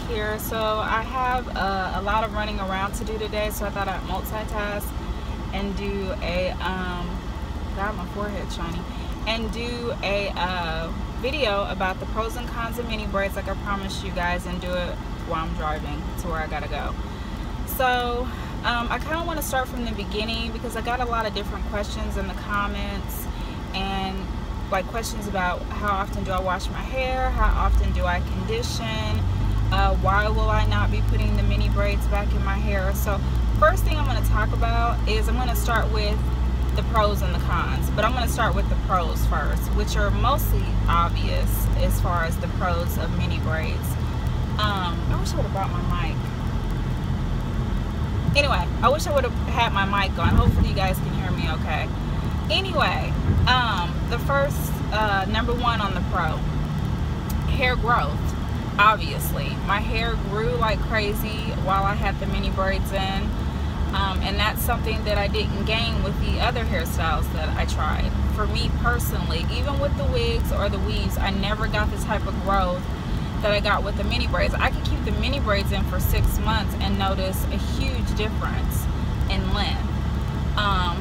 here. So I have a lot of running around to do today, so I thought I'd multitask and do a got my forehead shiny, and do a video about the pros and cons of mini braids like I promised you guys, and do it while I'm driving to where I gotta go. So I kind of want to start from the beginning because I got a lot of different questions in the comments, and like questions about how often do I wash my hair, how often do I condition, why will I not be putting the mini braids back in my hair. So first thing I'm going to talk about is I'm going to start with the pros and the cons, but I'm going to start with the pros first, which are mostly obvious as far as the pros of mini braids. I wish I would have brought my mic. Anyway, I wish I would have had my mic on. Hopefully you guys can hear me okay. Anyway, the first, number one on the pro, hair growth. Obviously, my hair grew like crazy while I had the mini braids in, and that's something that I didn't gain with the other hairstyles that I tried. For me personally, even with the wigs or the weaves, I never got the type of growth that I got with the mini braids. I could keep the mini braids in for 6 months and notice a huge difference in length.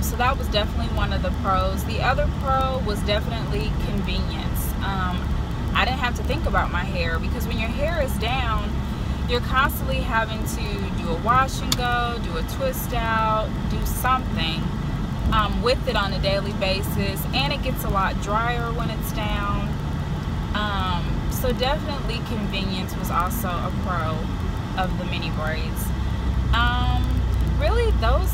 So that was definitely one of the pros. The other pro was definitely convenience. I didn't have to think about my hair, because when your hair is down, you're constantly having to do a wash and go, do a twist out, do something with it on a daily basis, and it gets a lot drier when it's down. So definitely convenience was also a pro of the mini braids. Really, those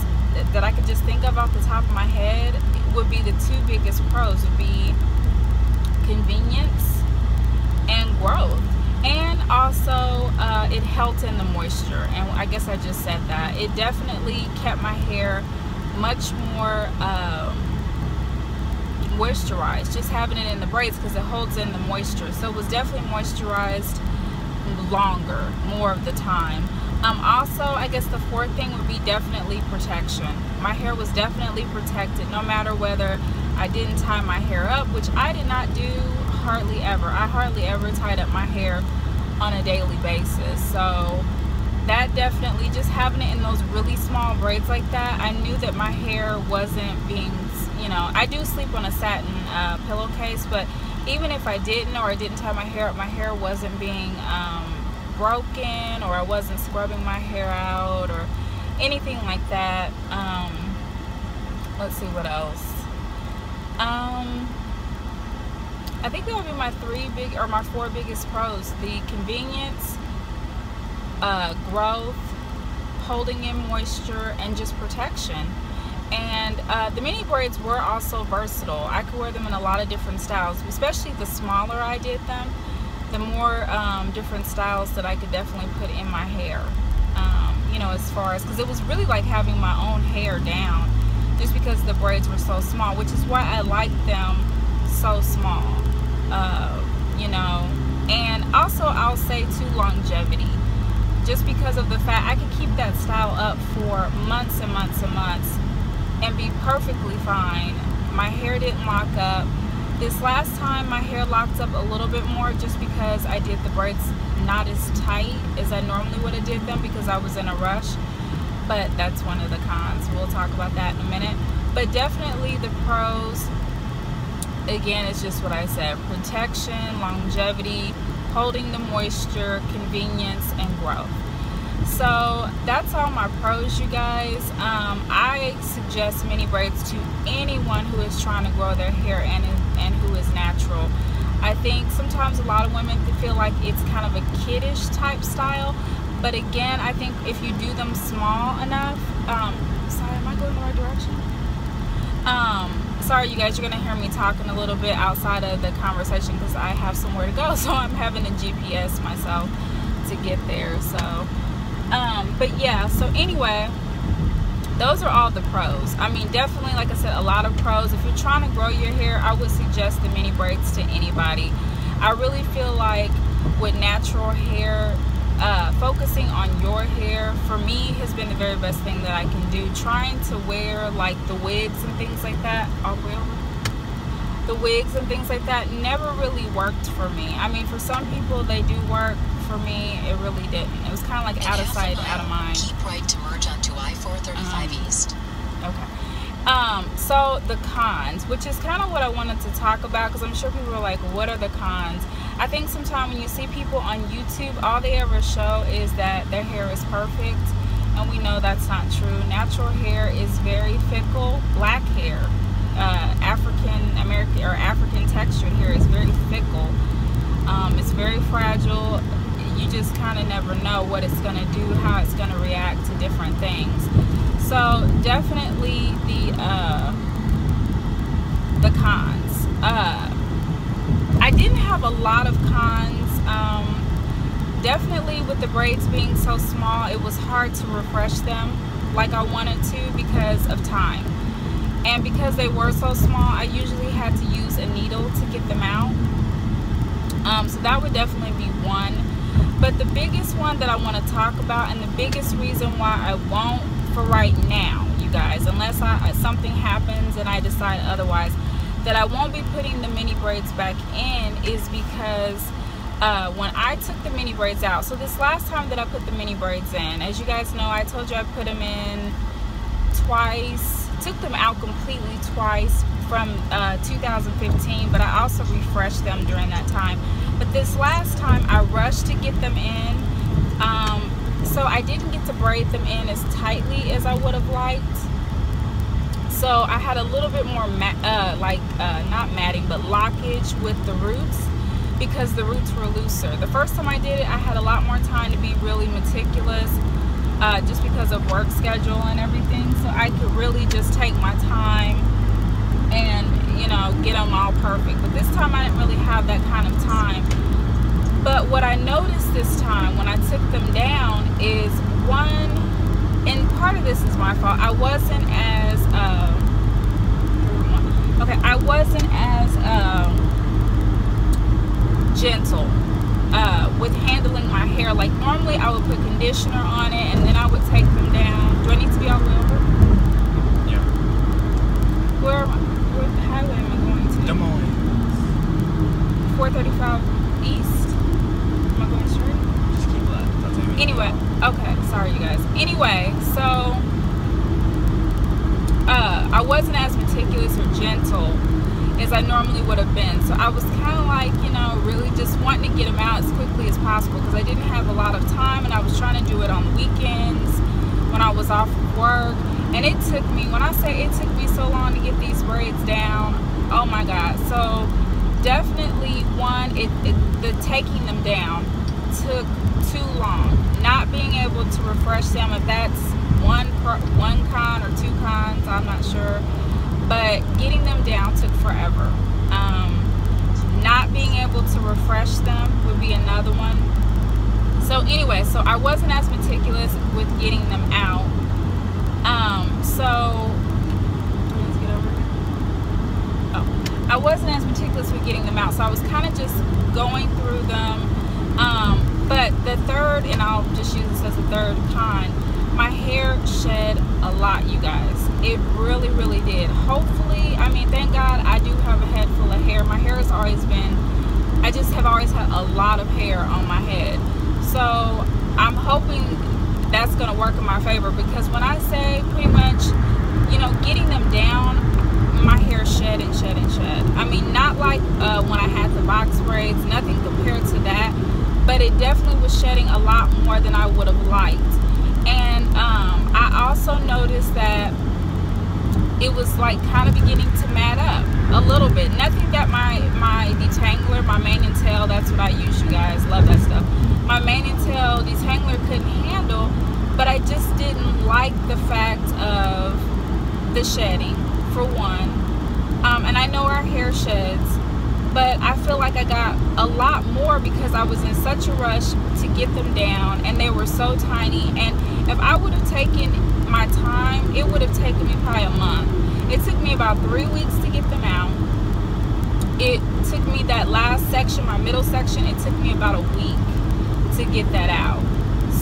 that I could just think of off the top of my head would be the two biggest pros, would be convenience and growth. And also it held in the moisture, and I guess I just said that. It definitely kept my hair much more moisturized, just having it in the braids, because it holds in the moisture. So it was definitely moisturized longer, more of the time. Also, I guess the fourth thing would be definitely protection. My hair was definitely protected, no matter whether I didn't tie my hair up, which I did not do hardly ever. I hardly ever tied up my hair on a daily basis. So that definitely, just having it in those really small braids like that, I knew that my hair wasn't being, you know, I do sleep on a satin pillowcase, but even if I didn't, or I didn't tie my hair wasn't being broken, or I wasn't scrubbing my hair out or anything like that. Let's see what else. I think that would be my my four biggest pros: the convenience, growth, holding in moisture, and just protection. And the mini braids were also versatile. I could wear them in a lot of different styles, especially the smaller I did them, the more different styles that I could definitely put in my hair. You know, as far as, because it was really like having my own hair down, just because the braids were so small, which is why I like them so small. You know, and also I'll say too, longevity, just because of the fact I could keep that style up for months and months and months and be perfectly fine. My hair didn't lock up. This last time my hair locked up a little bit more, just because I did the braids not as tight as I normally would have did them, because I was in a rush. But that's one of the cons. We'll talk about that in a minute. But definitely the pros, again, it's just what I said: protection, longevity, holding the moisture, convenience, and growth. So that's all my pros, you guys. I suggest mini braids to anyone who is trying to grow their hair and who is natural. I think sometimes a lot of women feel like it's kind of a kiddish type style, but again, I think if you do them small enough, sorry, am I going the right direction? Sorry you guys, you're gonna hear me talking a little bit outside of the conversation because I have somewhere to go, so I'm having to GPS myself to get there. So but yeah, so anyway, those are all the pros. I mean, definitely, like I said, a lot of pros. If you're trying to grow your hair, I would suggest the mini braids to anybody. I really feel like with natural hair, focusing on your hair, for me, has been the very best thing that I can do. Trying to wear like the wigs and things like that, the wigs and things like that never really worked for me. I mean, for some people they do work. For me, it really didn't. It was kind of like out of sight, out of mind. Keep right to merge onto I-435 East. Okay. So the cons, which is kind of what I wanted to talk about, because I'm sure people are like, what are the cons? I think sometimes when you see people on YouTube, all they ever show is that their hair is perfect, and we know that's not true. Natural hair is very fickle. Black hair, African American or African textured hair is very fickle. It's very fragile. You just kind of never know what it's going to do, how it's going to react to different things. So definitely the cons. I didn't have a lot of cons. Definitely with the braids being so small, it was hard to refresh them like I wanted to because of time. And because they were so small, I usually had to use a needle to get them out. So that would definitely be one. But the biggest one that I want to talk about, and the biggest reason why I won't for right now, you guys, unless something happens and I decide otherwise, that I won't be putting the mini braids back in, is because when I took the mini braids out, so this last time that I put the mini braids in, as you guys know, I told you I put them in twice, took them out completely twice from 2015, but I also refreshed them during that time. But this last time I rushed to get them in, so I didn't get to braid them in as tightly as I would have liked. So I had a little bit more not matting, but lockage with the roots, because the roots were looser. The first time I did it, I had a lot more time to be really meticulous, just because of work schedule and everything. So I could really just take my time and, you know, get them all perfect. But this time I didn't really have that kind of time. But what I noticed this time when I took them down is, one, and part of this is my fault, I wasn't as gentle with handling my hair. Like normally I would put conditioner on it and then I would take them down. Do I need to be all the way over? Yeah. Where highway am I going to? Des Moines. 435 East. Am I going straight? Just keep left. I'll tell you. Anyway, okay, sorry you guys. Anyway, so I wasn't as meticulous or gentle as I normally would have been. So I was kind of like, you know, really just wanting to get them out as quickly as possible, because I didn't have a lot of time, and I was trying to do it on the weekends when I was off of work. And it took me, when I say it took me so long to get these braids down, oh my God. So definitely one, the taking them down took too long. Not being able to refresh them, if that's one con or two cons, I'm not sure. But getting them down took forever. Not being able to refresh them would be another one. So anyway, so I wasn't as meticulous with getting them out. Let's get over here. Oh, I wasn't as meticulous with getting them out, so I was kind of just going through them. But the third, and I'll just use this as a third con, my hair shed a lot, you guys. It really, really did. Hopefully, I mean, thank God I do have a head full of hair. My hair has always been, I just have always had a lot of hair on my head. So I'm hoping that's going to work in my favor, because when I say pretty much, you know, getting them down, my hair shed and shed and shed. I mean, not like when I had the box braids, nothing compared to that, but it definitely was shedding a lot more than I would have liked. And I also noticed that it was like kind of beginning to mat up a little bit. Nothing that my detangler, my mane and tail, that's what I use, you guys, love that stuff. My mane and tail detangler couldn't handle, but I just didn't like the fact of the shedding, for one. And I know our hair sheds, but I feel like I got a lot more because I was in such a rush to get them down, and they were so tiny. And if I would have taken my time, it would have taken me probably a month. It took me about 3 weeks to get them out. It took me that last section, my middle section, it took me about a week to get that out.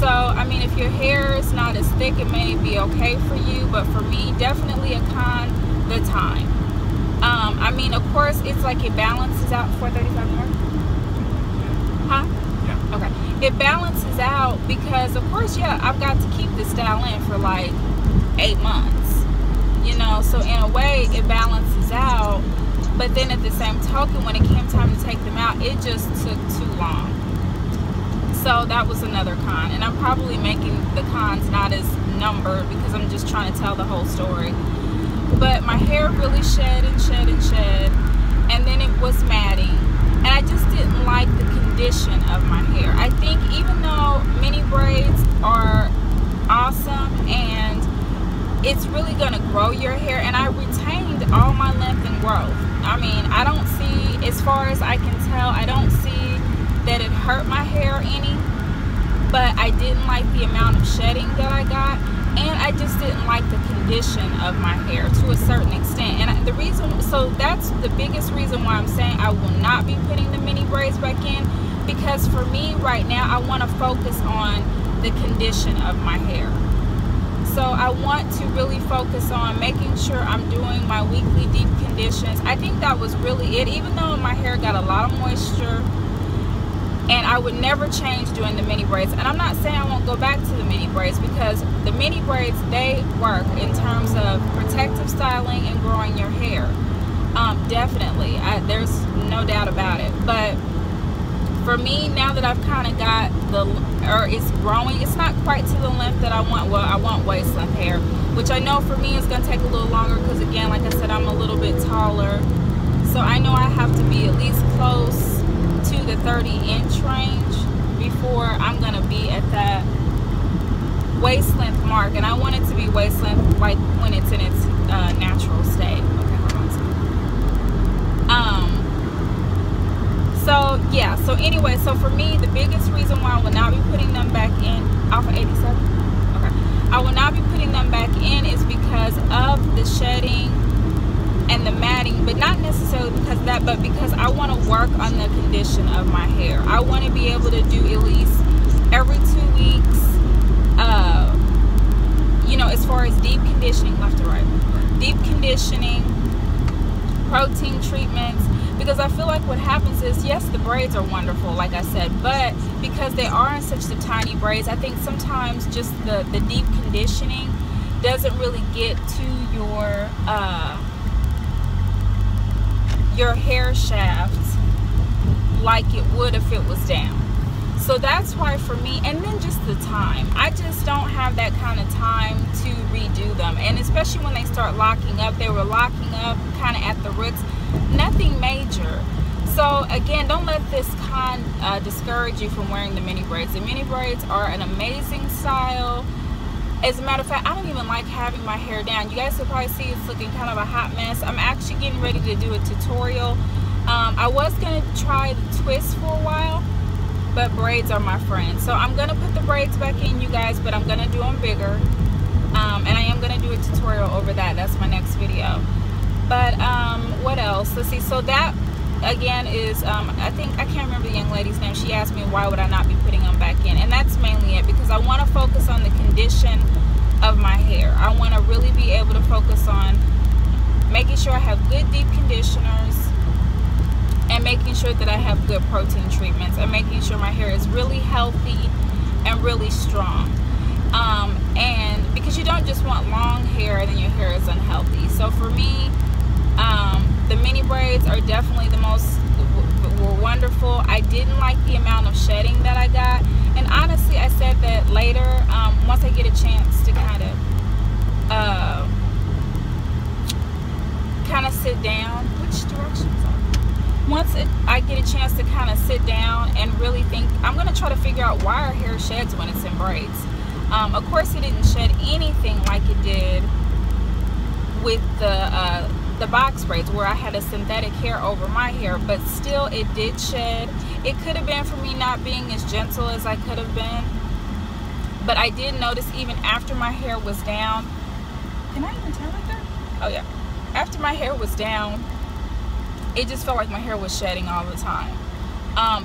So, I mean, if your hair is not as thick, it may be okay for you, but for me, definitely a con, the time. I mean, of course, it's like it balances out. 435 more? Huh? Yeah. Okay. It balances out because, of course, yeah, I've got to keep this style in for like 8 months. You know, so in a way, it balances out. But then at the same token, when it came time to take them out, it just took too long. So that was another con. And I'm probably making the cons not as numbered because I'm just trying to tell the whole story. But my hair really shed and shed and shed, and then it was matting, and I just didn't like the condition of my hair. I think even though mini braids are awesome and it's really gonna grow your hair, and I retained all my length and growth. I mean, I don't see, as far as I can tell, I don't see that it hurt my hair any, but I didn't like the amount of shedding that I got. And I just didn't like the condition of my hair to a certain extent. And the reason, so that's the biggest reason why I'm saying I will not be putting the mini braids back in. Because for me right now, I want to focus on the condition of my hair. So I want to really focus on making sure I'm doing my weekly deep conditions. I think that was really it. Even though my hair got a lot of moisture, and I would never change doing the mini braids. And I'm not saying I won't go back to the mini braids, because the mini braids, they work in terms of protective styling and growing your hair. Definitely, there's no doubt about it. But for me, now that I've kind of got it's growing, it's not quite to the length that I want. Well, I want waist length hair, which I know for me is going to take a little longer because, again, like I said, I'm a little bit taller. So I know I have to be at least close to the 30-inch range before I'm going to be at that waist length mark. And I want it to be waist length like when it's in its natural state. Okay, hold on a second. So yeah, so anyway, so for me, the biggest reason why I will not be putting them back in, off of 87? Okay. I will not be putting them back in is because of the shedding and the matting, but not necessarily because of that, but because I want to work on the condition of my hair. I want to be able to do at least every 2 weeks, you know, as far as deep conditioning, left to right, deep conditioning, protein treatments, because I feel like what happens is, yes, the braids are wonderful, like I said, but because they are in such the tiny braids, I think sometimes just the deep conditioning doesn't really get to your hair shaft like it would if it was down. So that's why for me, and then just the time, I just don't have that kind of time to redo them. And especially when they start locking up, they were locking up kind of at the roots, nothing major. So again, don't let this con discourage you from wearing the mini braids. The mini braids are an amazing style. As a matter of fact, I don't even like having my hair down. You guys will probably see it's looking kind of a hot mess. I'm actually getting ready to do a tutorial. I was going to try the twist for a while, but braids are my friend. So I'm going to put the braids back in, you guys, but I'm going to do them bigger. And I am going to do a tutorial over that. That's my next video. But what else? Let's see. So that, again, is, I can't remember the young lady's name. She asked me why would I not be putting them back in. And that's mainly it, because I want to focus on the condition of my hair. I want to really be able to focus on making sure I have good deep conditioners, and making sure that I have good protein treatments, and making sure my hair is really healthy and really strong. And because you don't just want long hair and then your hair is unhealthy. So for me, the mini braids are definitely were wonderful. I didn't like the amount of shedding that I got, and honestly, I said that later, once I get a chance to kind of sit down. Which directions are? Once I get a chance to kind of sit down and really think, I'm going to try to figure out why our hair sheds when it's in braids. Of course, it didn't shed anything like it did with the box braids, where I had a synthetic hair over my hair, but still it did shed. It could have been for me not being as gentle as I could have been, but I did notice even after my hair was down, can I even tell right there? Oh yeah, after my hair was down, it just felt like my hair was shedding all the time.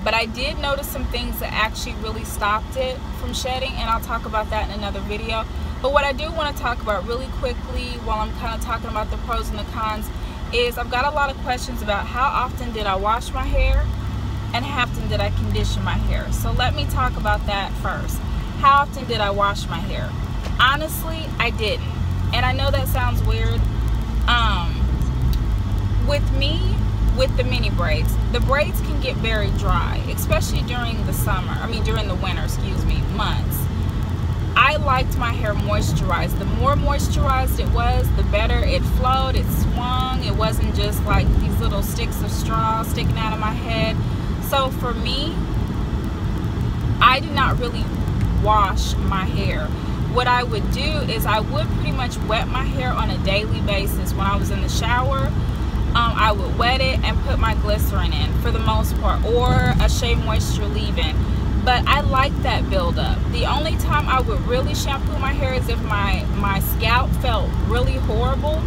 But I did notice some things that actually really stopped it from shedding, and I'll talk about that in another video. But what I do want to talk about really quickly while I'm kind of talking about the pros and the cons is I've got a lot of questions about how often did I wash my hair and how often did I condition my hair. So let me talk about that first. How often did I wash my hair? Honestly, I didn't. And I know that sounds weird. With me, with the mini braids, the braids can get very dry, especially during the summer. I mean, during the winter, excuse me, months. I liked my hair moisturized. The more moisturized it was, the better it flowed, it swung. It wasn't just like these little sticks of straw sticking out of my head. So for me, I did not really wash my hair. What I would do is I would pretty much wet my hair on a daily basis. When I was in the shower, I would wet it and put my glycerin in for the most part, or a Shea Moisture leave-in. But I like that buildup. The only time I would really shampoo my hair is if my scalp felt really horrible.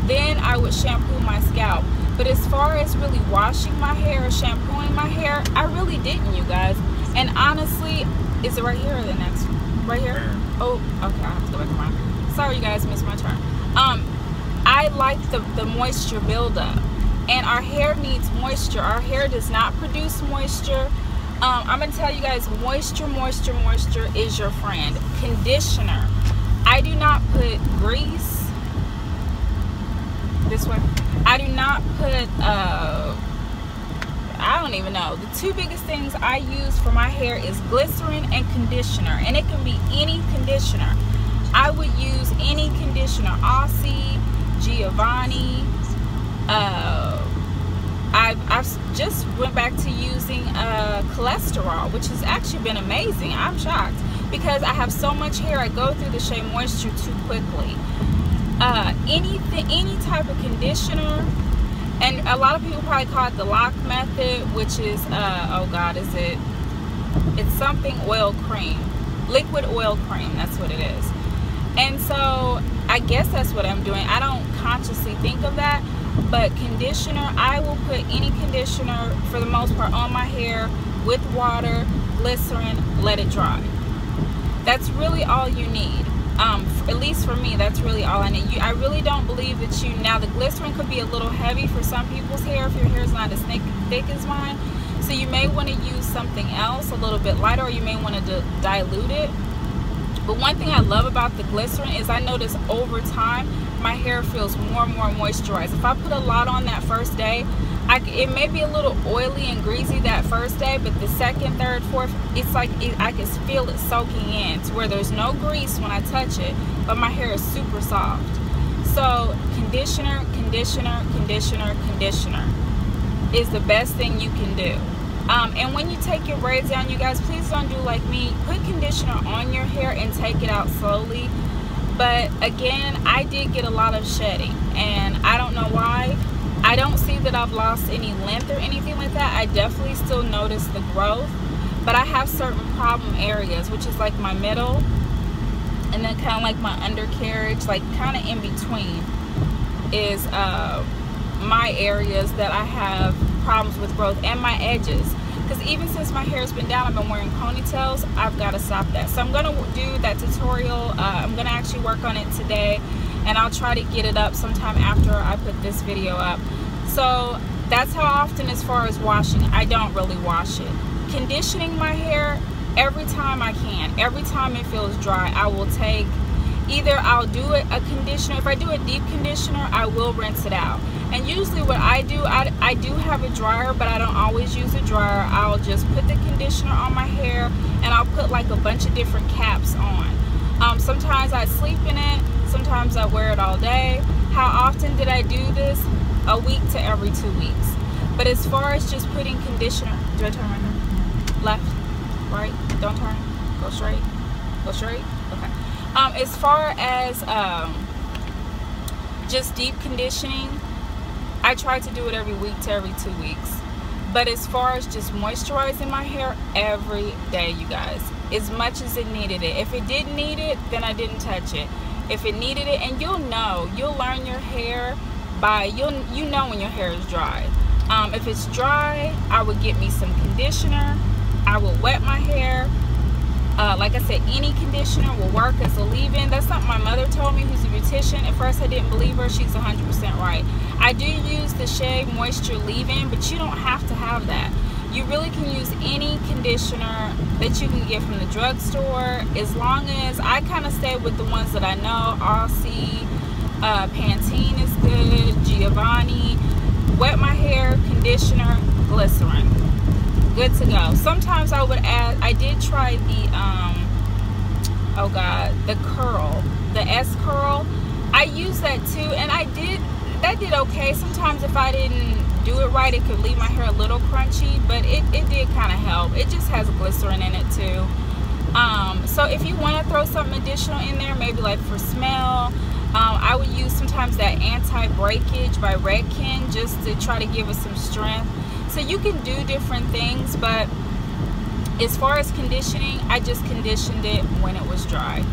Then I would shampoo my scalp. But as far as really washing my hair or shampooing my hair, I really didn't, you guys. And honestly, is it right here or the next one? Right here? Oh, okay, I have to go back around. Sorry, you guys, missed my turn. I like the moisture buildup, and our hair needs moisture. Our hair does not produce moisture. I'm gonna tell you guys, moisture is your friend. Conditioner, I do not put grease this way. I do not put I don't even know. The two biggest things I use for my hair is glycerin and conditioner, and it can be any conditioner. I would use any conditioner, Aussie, Giovanni. I've just went back to using cholesterol, which has actually been amazing. I'm shocked because I have so much hair. I go through the Shea Moisture too quickly. Any type of conditioner, and a lot of people probably call it the lock method, which is oh God, it's something oil cream, liquid oil cream. That's what it is. And so I guess that's what I'm doing. I don't consciously think of that, but conditioner, I will put any conditioner for the most part on my hair with water, glycerin, let it dry. That's really all you need. At least for me, that's really all I need. I really don't believe that now the glycerin could be a little heavy for some people's hair if your hair is not as thick as mine. So you may want to use something else a little bit lighter, or you may want to dilute it. But one thing I love about the glycerin is I notice over time my hair feels more and more moisturized. If I put a lot on that first day, it may be a little oily and greasy that first day, but the second, third, fourth, it's like I can feel it soaking in to where there's no grease when I touch it, but my hair is super soft. So conditioner is the best thing you can do. And when you take your braids down, you guys, please don't do like me. Put conditioner on your hair and take it out slowly. But again, I did get a lot of shedding, and I don't know why. I don't see that I've lost any length or anything like that. I definitely still notice the growth, but I have certain problem areas, which is like my middle, and then kind of like my undercarriage, like kind of in between is my areas that I have problems with growth, and my edges. Because even since my hair has been down, I've been wearing ponytails. I've got to stop that. So I'm going to do that tutorial. I'm going to actually work on it today, and I'll try to get it up sometime after I put this video up. So that's how often, as far as washing, I don't really wash it. Conditioning my hair every time I can. Every time it feels dry, I will take, either I'll do a conditioner. If I do a deep conditioner, I will rinse it out. And usually what I do, I do have a dryer, but I don't always use a dryer. I'll just put the conditioner on my hair, and I'll put like a bunch of different caps on. Sometimes I sleep in it, sometimes I wear it all day. How often did I do this? A week to every 2 weeks. But as far as just putting conditioner, do I turn right here? Left, right, don't turn, go straight, okay. As far as just deep conditioning, I try to do it every week to every 2 weeks. But as far as just moisturizing my hair, every day, you guys, as much as it needed it. If it didn't need it, then I didn't touch it. If it needed it, and you'll learn your hair by, you know when your hair is dry. If it's dry, I would get me some conditioner, I will wet my hair, Like I said, any conditioner will work as a leave-in. That's something my mother told me, who's a beautician. At first I didn't believe her. She's 100% right. I do use the Shea Moisture leave-in, but you don't have to have that. You really can use any conditioner that you can get from the drugstore, as long as I kind of stay with the ones that I know. Aussie, Pantene is good, Giovanni. Wet my hair, conditioner, glycerin. Good to go. Sometimes I would add, I did try the oh god, the curl, the S curl. I used that too, and that did okay. Sometimes if I didn't do it right, it could leave my hair a little crunchy, but it did kind of help. It just has glycerin in it too. So if you want to throw something additional in there, maybe like for smell, I would use sometimes that anti-breakage by Redken, just to try to give us some strength. So you can do different things, but as far as conditioning, I just conditioned it when it was dry.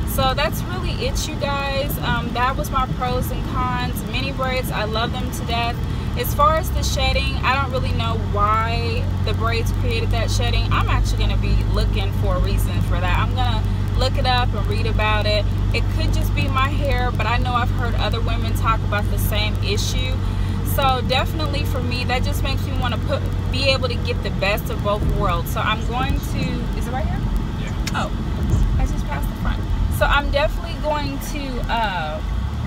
So that's really it, you guys. That was my pros and cons. Mini braids, I love them to death. As far as the shedding, I don't really know why the braids created that shedding. I'm actually going to be looking for a reason for that. I'm going to look it up and read about it. It could just be my hair, but I know I've heard other women talk about the same issue. So definitely for me, that just makes me want to be able to get the best of both worlds. So I'm going to, is it right here? Yeah. Oh, I just passed the front. So I'm definitely going to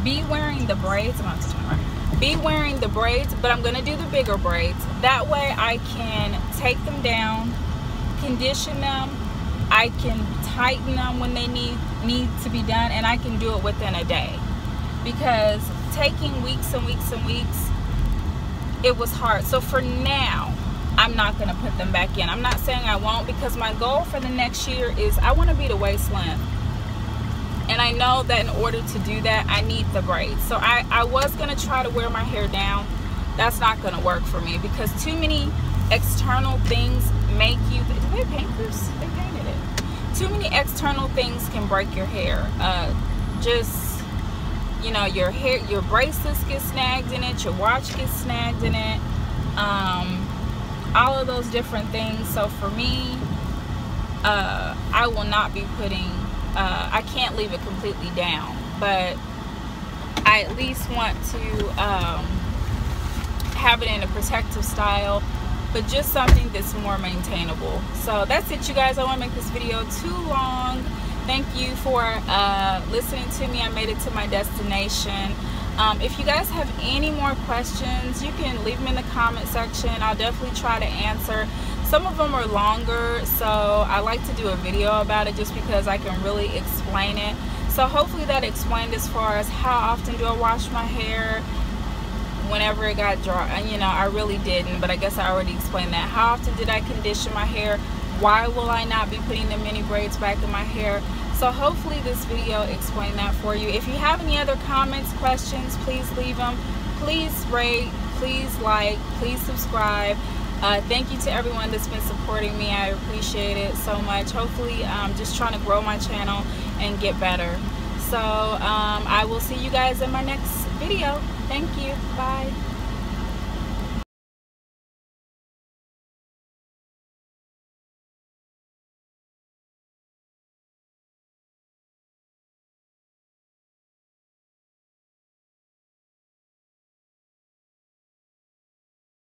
be wearing the braids. I'm going to turn around. Be wearing the braids, but I'm going to do the bigger braids. That way I can take them down, condition them, I can tighten them when they need to be done, and I can do it within a day. Because taking weeks and weeks and weeks, it was hard. So for now, I'm not going to put them back in. I'm not saying I won't, because my goal for the next year is I want to be the waist length. And I know that in order to do that, I need the braids. So I was going to try to wear my hair down. That's not going to work for me, because too many external things make you, did they paint this? They painted it. Too many external things can break your hair. Just, you know, your hair, your bracelets get snagged in it, your watch gets snagged in it, all of those different things. So for me, I will not be putting, I can't leave it completely down, but I at least want to have it in a protective style, but just something that's more maintainable. So that's it, you guys. I want to make this video too long. Thank you for listening to me. I made it to my destination. If you guys have any more questions, you can leave them in the comment section. I'll definitely try to answer. Some of them are longer, so I like to do a video about it just because I can really explain it. So hopefully that explained as far as how often do I wash my hair whenever it got dry. And you know, I really didn't, but I guess I already explained that. How often did I condition my hair? Why will I not be putting the mini braids back in my hair? So hopefully this video explained that for you. If you have any other comments, questions, please leave them. Please rate, please like, please subscribe. Thank you to everyone that's been supporting me. I appreciate it so much. Hopefully I'm just trying to grow my channel and get better. So I will see you guys in my next video. Thank you. Bye.